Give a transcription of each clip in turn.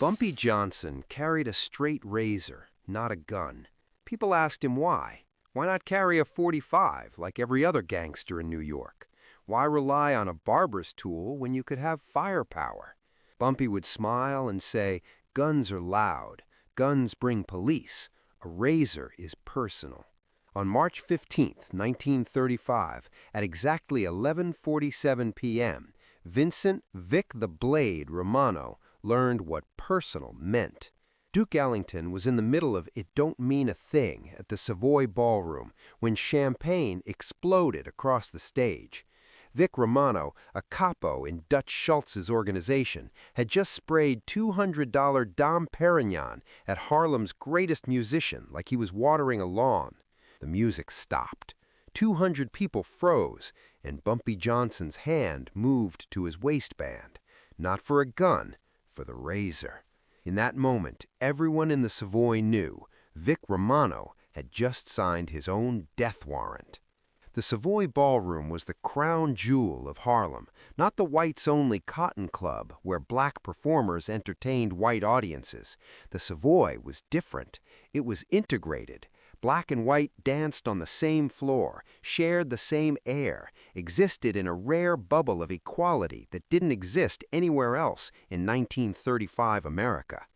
Bumpy Johnson carried a straight razor, not a gun. People asked him why. Why not carry a .45 like every other gangster in New York? Why rely on a barber's tool when you could have firepower? Bumpy would smile and say, "Guns are loud. Guns bring police. A razor is personal." On March 15th, 1935, at exactly 11:47 p.m., Vincent "Vic the Blade" Romano learned what personal meant. Duke Ellington was in the middle of It Don't Mean a Thing at the Savoy Ballroom when champagne exploded across the stage. Vic Romano, a capo in Dutch Schultz's organization, had just sprayed $200 Dom Perignon at Harlem's greatest musician like he was watering a lawn. The music stopped. 200 people froze, and Bumpy Johnson's hand moved to his waistband. Not for a gun, for the razor. In that moment, everyone in the Savoy knew Vic Romano had just signed his own death warrant. The Savoy Ballroom was the crown jewel of Harlem, not the whites-only cotton club where black performers entertained white audiences. The Savoy was different. It was integrated. Black and white danced on the same floor, shared the same air, existed in a rare bubble of equality that didn't exist anywhere else in 1935 America.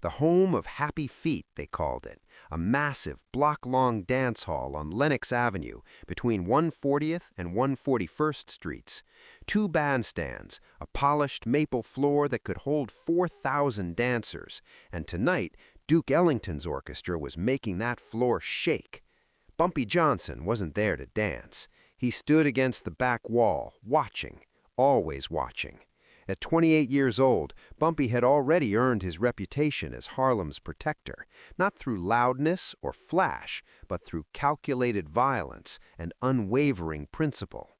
The home of happy feet, they called it, a massive block-long dance hall on Lenox Avenue between 140th and 141st Streets. 2 bandstands, a polished maple floor that could hold 4,000 dancers, and tonight, Duke Ellington's orchestra was making that floor shake. Bumpy Johnson wasn't there to dance. He stood against the back wall, watching, always watching. At 28 years old, Bumpy had already earned his reputation as Harlem's protector, not through loudness or flash, but through calculated violence and unwavering principle.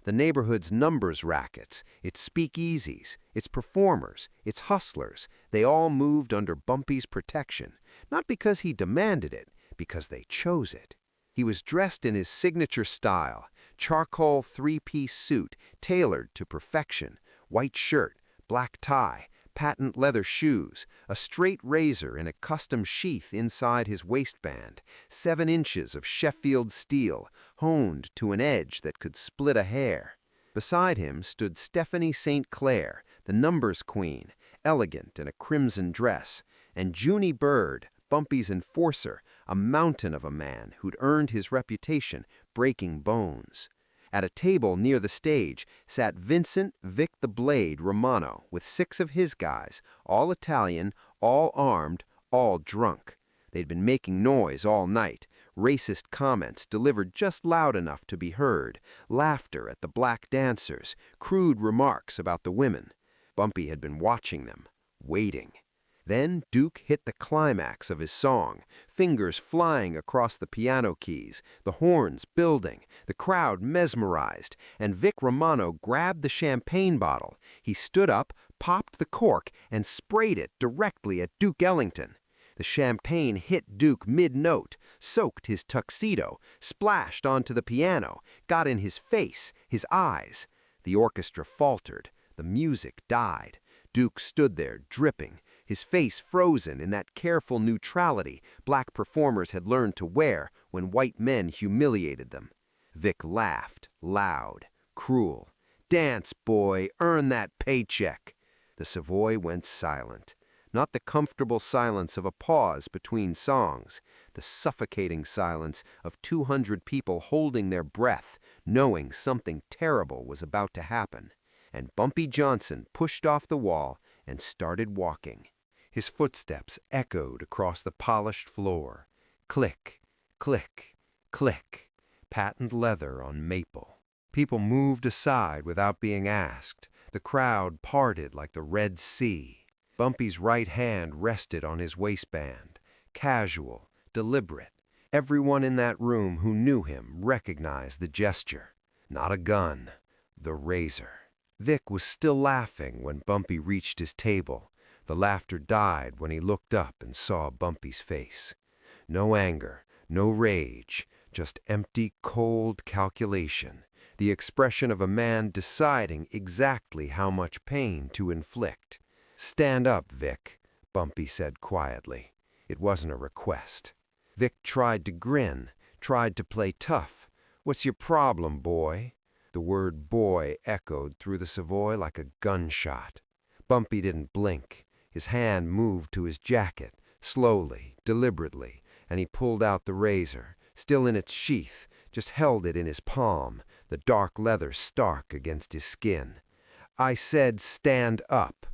The neighborhood's numbers rackets, its speakeasies, its performers, its hustlers, they all moved under Bumpy's protection, not because he demanded it, because they chose it. He was dressed in his signature style, charcoal 3-piece suit tailored to perfection, white shirt, black tie, patent leather shoes, a straight razor in a custom sheath inside his waistband, 7 inches of Sheffield steel, honed to an edge that could split a hair. Beside him stood Stephanie St. Clair, the numbers queen, elegant in a crimson dress, and Junie Bird, Bumpy's enforcer, a mountain of a man who'd earned his reputation breaking bones. At a table near the stage sat Vincent "Vic the Blade" Romano with 6 of his guys, all Italian, all armed, all drunk. They'd been making noise all night, racist comments delivered just loud enough to be heard, laughter at the black dancers, crude remarks about the women. Bumpy had been watching them, waiting. Then Duke hit the climax of his song, fingers flying across the piano keys, the horns building, the crowd mesmerized, and Vic Romano grabbed the champagne bottle. He stood up, popped the cork, and sprayed it directly at Duke Ellington. The champagne hit Duke mid-note, soaked his tuxedo, splashed onto the piano, got in his face, his eyes. The orchestra faltered. The music died. Duke stood there, dripping, his face frozen in that careful neutrality black performers had learned to wear when white men humiliated them. Vic laughed, loud, cruel. "Dance, boy, earn that paycheck." The Savoy went silent. Not the comfortable silence of a pause between songs, the suffocating silence of 200 people holding their breath, knowing something terrible was about to happen. And Bumpy Johnson pushed off the wall and started walking. His footsteps echoed across the polished floor. Click, click, click, patent leather on maple. People moved aside without being asked. The crowd parted like the Red Sea. Bumpy's right hand rested on his waistband, casual, deliberate. Everyone in that room who knew him recognized the gesture. Not a gun, the razor. Vic was still laughing when Bumpy reached his table. The laughter died when he looked up and saw Bumpy's face. No anger, no rage, just empty, cold calculation, the expression of a man deciding exactly how much pain to inflict. "Stand up, Vic." Bumpy said quietly. It wasn't a request. Vic tried to grin, tried to play tough. "What's your problem, boy?" The word boy echoed through the Savoy like a gunshot. Bumpy didn't blink. His hand moved to his jacket, slowly, deliberately, and he pulled out the razor, still in its sheath, just held it in his palm, the dark leather stark against his skin. "I said stand up."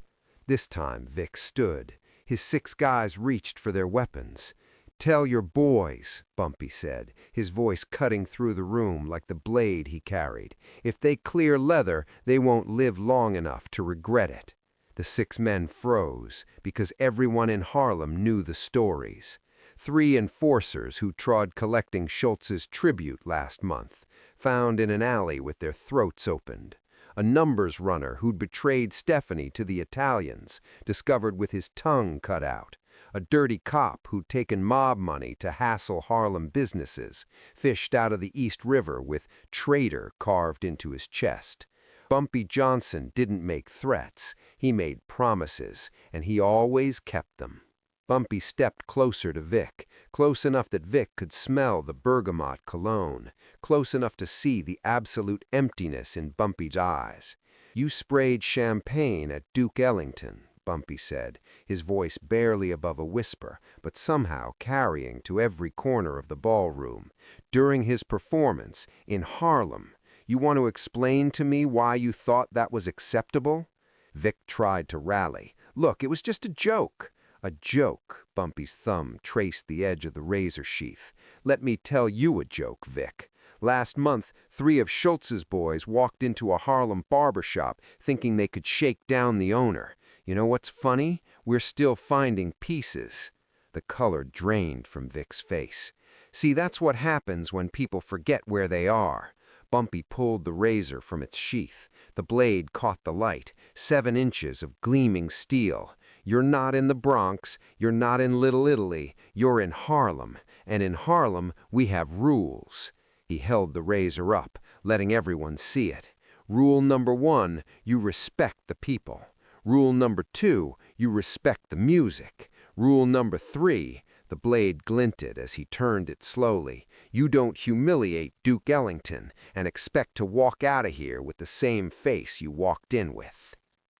This time Vic stood. His 6 guys reached for their weapons. "Tell your boys," Bumpy said, his voice cutting through the room like the blade he carried. "If they clear leather, they won't live long enough to regret it." The 6 men froze, because everyone in Harlem knew the stories. 3 enforcers who trod collecting Schultz's tribute last month, found in an alley with their throats opened. A numbers runner who'd betrayed Stephanie to the Italians, discovered with his tongue cut out. A dirty cop who'd taken mob money to hassle Harlem businesses, fished out of the East River with "traitor" carved into his chest. Bumpy Johnson didn't make threats, he made promises, and he always kept them. Bumpy stepped closer to Vic, close enough that Vic could smell the bergamot cologne, close enough to see the absolute emptiness in Bumpy's eyes. "You sprayed champagne at Duke Ellington," Bumpy said, his voice barely above a whisper, but somehow carrying to every corner of the ballroom. "During his performance in Harlem. You want to explain to me why you thought that was acceptable?" Vic tried to rally. "Look, it was just a joke." "A joke," Bumpy's thumb traced the edge of the razor sheath. "Let me tell you a joke, Vic. Last month, 3 of Schultz's boys walked into a Harlem barber shop thinking they could shake down the owner. You know what's funny? We're still finding pieces." The color drained from Vic's face. "See, that's what happens when people forget where they are." Bumpy pulled the razor from its sheath. The blade caught the light, 7 inches of gleaming steel. "You're not in the Bronx, you're not in Little Italy, you're in Harlem, and in Harlem we have rules." He held the razor up, letting everyone see it. "Rule number 1, you respect the people. Rule number 2, you respect the music. Rule number 3, the blade glinted as he turned it slowly, you don't humiliate Duke Ellington and expect to walk out of here with the same face you walked in with."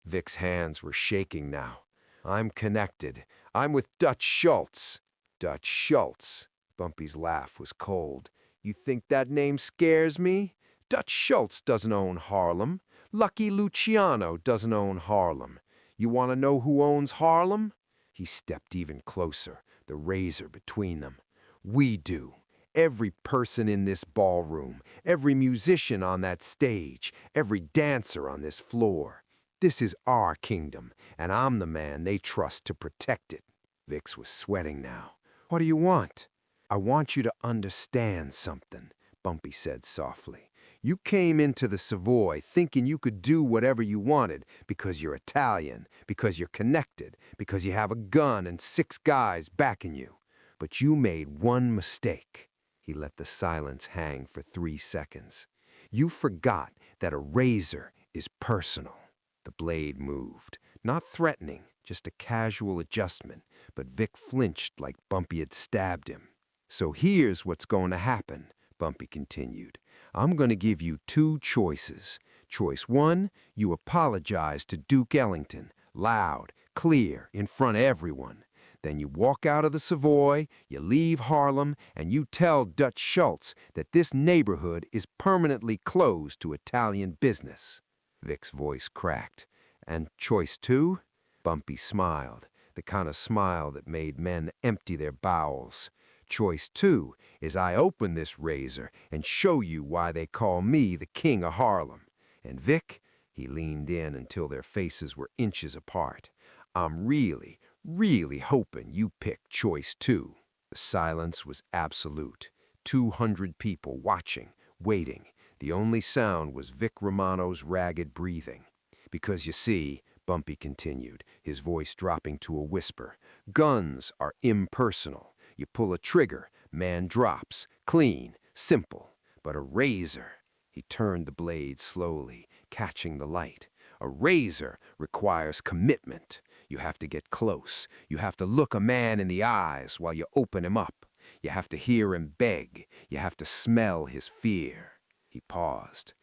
Vic's hands were shaking now. "I'm connected. I'm with Dutch Schultz." "Dutch Schultz?" Bumpy's laugh was cold. "You think that name scares me? Dutch Schultz doesn't own Harlem. Lucky Luciano doesn't own Harlem. You want to know who owns Harlem?" He stepped even closer, the razor between them. "We do. Every person in this ballroom, every musician on that stage, every dancer on this floor. This is our kingdom, and I'm the man they trust to protect it." Vix was sweating now. "What do you want?" "I want you to understand something," Bumpy said softly. "You came into the Savoy thinking you could do whatever you wanted because you're Italian, because you're connected, because you have a gun and 6 guys backing you. But you made one mistake." He let the silence hang for 3 seconds. "You forgot that a razor is personal." The blade moved, not threatening, just a casual adjustment, but Vic flinched like Bumpy had stabbed him. "So here's what's going to happen," Bumpy continued. "I'm going to give you 2 choices. Choice 1, you apologize to Duke Ellington, loud, clear, in front of everyone. Then you walk out of the Savoy, you leave Harlem, and you tell Dutch Schultz that this neighborhood is permanently closed to Italian business." Vic's voice cracked. "And choice 2? Bumpy smiled, the kind of smile that made men empty their bowels. "Choice 2 is I open this razor and show you why they call me the king of Harlem. And Vic," he leaned in until their faces were inches apart, "I'm really, really hoping you pick choice 2. The silence was absolute. 200 people watching, waiting. The only sound was Vic Romano's ragged breathing. "Because you see," Bumpy continued, his voice dropping to a whisper, "guns are impersonal. You pull a trigger, man drops, clean, simple. But a razor," he turned the blade slowly, catching the light, "a razor requires commitment. You have to get close. You have to look a man in the eyes while you open him up. You have to hear him beg. You have to smell his fear." He paused.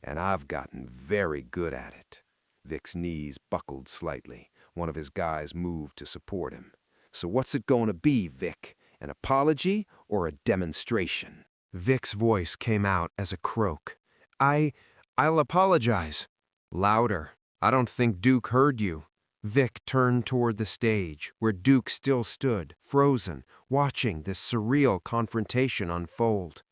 "And I've gotten very good at it." Vic's knees buckled slightly. One of his guys moved to support him. "So what's it going to be, Vic? An apology or a demonstration?" Vic's voice came out as a croak. I'll apologize." Louder. "I don't think Duke heard you." Vic turned toward the stage, where Duke still stood, frozen, watching this surreal confrontation unfold.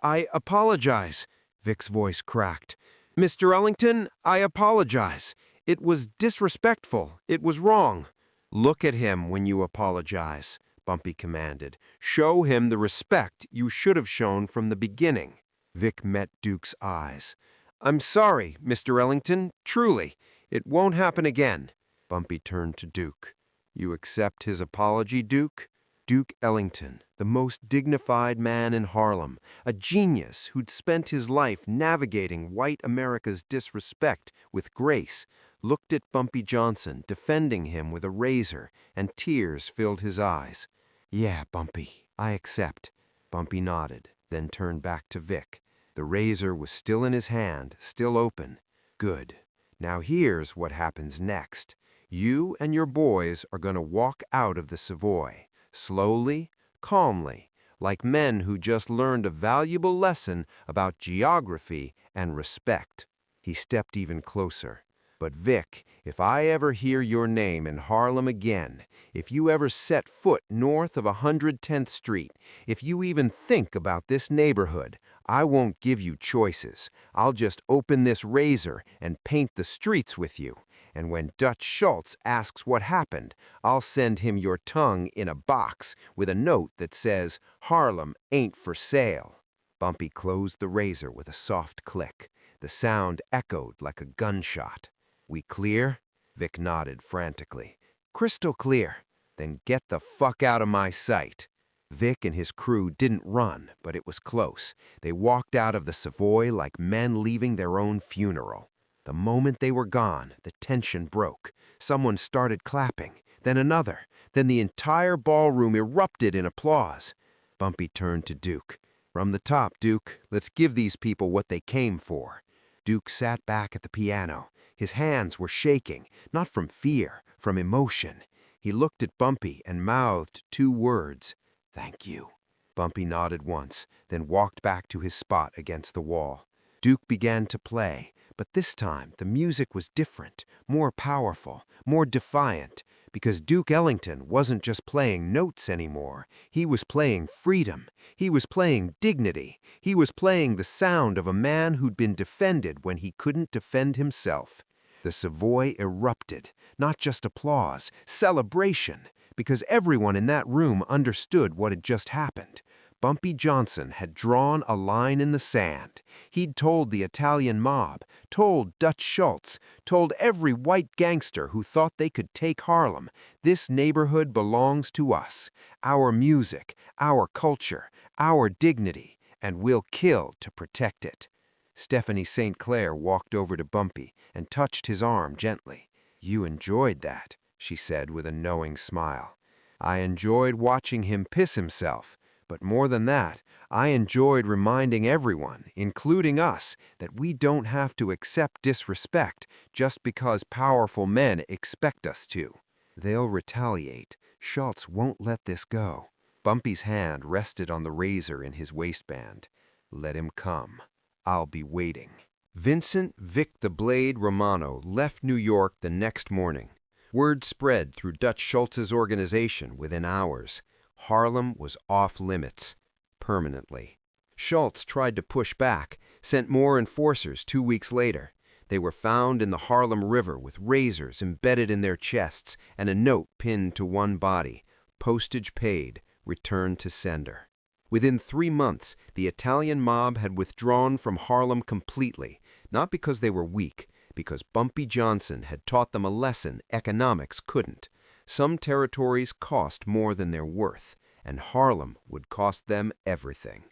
"I apologize," Vic's voice cracked. "Mr. Ellington, I apologize. It was disrespectful. It was wrong." "Look at him when you apologize," Bumpy commanded. "Show him the respect you should have shown from the beginning." Vic met Duke's eyes. "I'm sorry, Mr. Ellington, truly. It won't happen again." Bumpy turned to Duke. "You accept his apology, Duke?" Duke Ellington, the most dignified man in Harlem, a genius who'd spent his life navigating white America's disrespect with grace, looked at Bumpy Johnson, defending him with a razor, and tears filled his eyes. "Yeah, Bumpy, I accept." Bumpy nodded, then turned back to Vic. The razor was still in his hand, still open. "Good. Now here's what happens next. You and your boys are going to walk out of the Savoy, slowly, calmly, like men who just learned a valuable lesson about geography and respect." He stepped even closer. "But Vic, if I ever hear your name in Harlem again, if you ever set foot north of 110th Street, if you even think about this neighborhood, I won't give you choices. I'll just open this razor and paint the streets with you. And when Dutch Schultz asks what happened, I'll send him your tongue in a box with a note that says, 'Harlem ain't for sale.'" Bumpy closed the razor with a soft click. The sound echoed like a gunshot. "We clear?" Vic nodded frantically. "Crystal clear." "Then get the fuck out of my sight." Vic and his crew didn't run, but it was close. They walked out of the Savoy like men leaving their own funeral. The moment they were gone, the tension broke. Someone started clapping, then another, then the entire ballroom erupted in applause. Bumpy turned to Duke. "From the top, Duke, let's give these people what they came for." Duke sat back at the piano. His hands were shaking, not from fear, from emotion. He looked at Bumpy and mouthed 2 words. "Thank you." Bumpy nodded once, then walked back to his spot against the wall. Duke began to play, but this time the music was different, more powerful, more defiant, because Duke Ellington wasn't just playing notes anymore. He was playing freedom. He was playing dignity. He was playing the sound of a man who'd been defended when he couldn't defend himself. The Savoy erupted, not just applause, celebration, because everyone in that room understood what had just happened. Bumpy Johnson had drawn a line in the sand. He'd told the Italian mob, told Dutch Schultz, told every white gangster who thought they could take Harlem, "This neighborhood belongs to us, our music, our culture, our dignity, and we'll kill to protect it." Stephanie St. Clair walked over to Bumpy and touched his arm gently. "You enjoyed that," she said with a knowing smile. "I enjoyed watching him piss himself. But more than that, I enjoyed reminding everyone, including us, that we don't have to accept disrespect just because powerful men expect us to. They'll retaliate. Schultz won't let this go." Bumpy's hand rested on the razor in his waistband. "Let him come. I'll be waiting." Vincent "Vic the Blade" Romano left New York the next morning. Word spread through Dutch Schultz's organization within hours. Harlem was off limits, permanently. Schultz tried to push back, sent more enforcers 2 weeks later. They were found in the Harlem River with razors embedded in their chests and a note pinned to one body, "Postage paid, return to sender." Within 3 months, the Italian mob had withdrawn from Harlem completely, not because they were weak, because Bumpy Johnson had taught them a lesson economics couldn't. Some territories cost more than they're worth, and Harlem would cost them everything.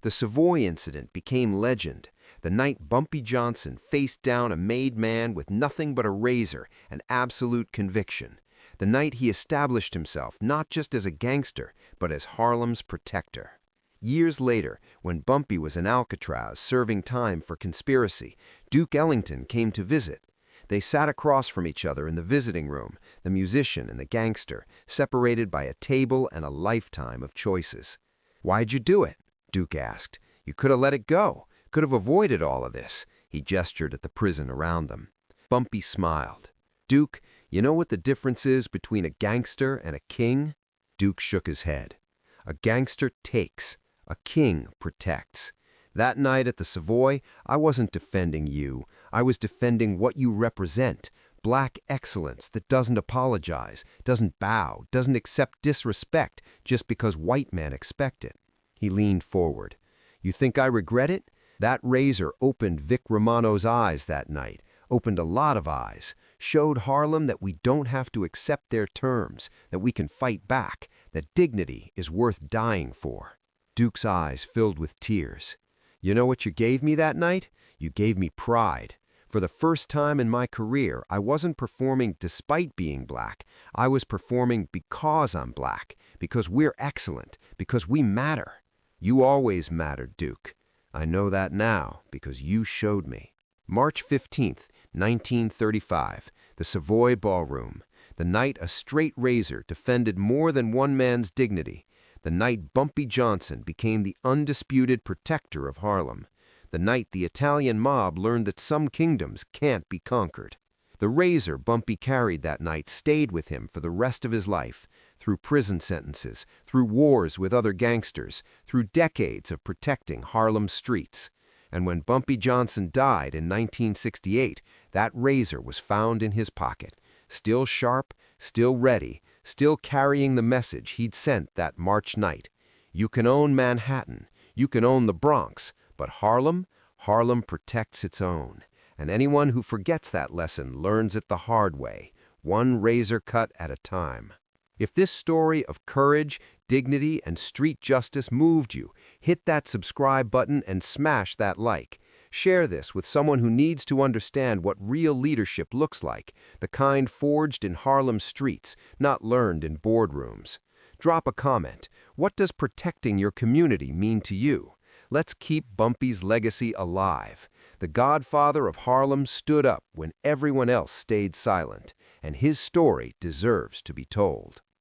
The Savoy incident became legend. The night Bumpy Johnson faced down a made man with nothing but a razor and absolute conviction. the night he established himself not just as a gangster, but as Harlem's protector. Years later, when Bumpy was in Alcatraz serving time for conspiracy, Duke Ellington came to visit. They sat across from each other in the visiting room, the musician and the gangster, separated by a table and a lifetime of choices. "Why'd you do it?" Duke asked. "You could have let it go, could have avoided all of this." He gestured at the prison around them. Bumpy smiled. "Duke, you know what the difference is between a gangster and a king?" Duke shook his head. "A gangster takes, a king protects. That night at the Savoy, I wasn't defending you. I was defending what you represent. Black excellence that doesn't apologize, doesn't bow, doesn't accept disrespect just because white men expect it." He leaned forward. "You think I regret it? That razor opened Vic Romano's eyes that night, opened a lot of eyes, showed Harlem that we don't have to accept their terms, that we can fight back, that dignity is worth dying for." Duke's eyes filled with tears. "You know what you gave me that night? You gave me pride. For the first time in my career, I wasn't performing despite being black. I was performing because I'm black, because we're excellent, because we matter. You always mattered, Duke. I know that now because you showed me." March 15th, 1935, the Savoy Ballroom. The night a straight razor defended more than one man's dignity. The night Bumpy Johnson became the undisputed protector of Harlem. The night the Italian mob learned that some kingdoms can't be conquered. The razor Bumpy carried that night stayed with him for the rest of his life, through prison sentences, through wars with other gangsters, through decades of protecting Harlem's streets. And when Bumpy Johnson died in 1968, that razor was found in his pocket, still sharp, still ready, still carrying the message he'd sent that March night. You can own Manhattan, you can own the Bronx, but Harlem protects its own. And anyone who forgets that lesson learns it the hard way, one razor cut at a time. If this story of courage, dignity, and street justice moved you, hit that subscribe button and smash that like. Share this with someone who needs to understand what real leadership looks like, the kind forged in Harlem streets, not learned in boardrooms. Drop a comment. What does protecting your community mean to you? Let's keep Bumpy's legacy alive. The Godfather of Harlem stood up when everyone else stayed silent, and his story deserves to be told.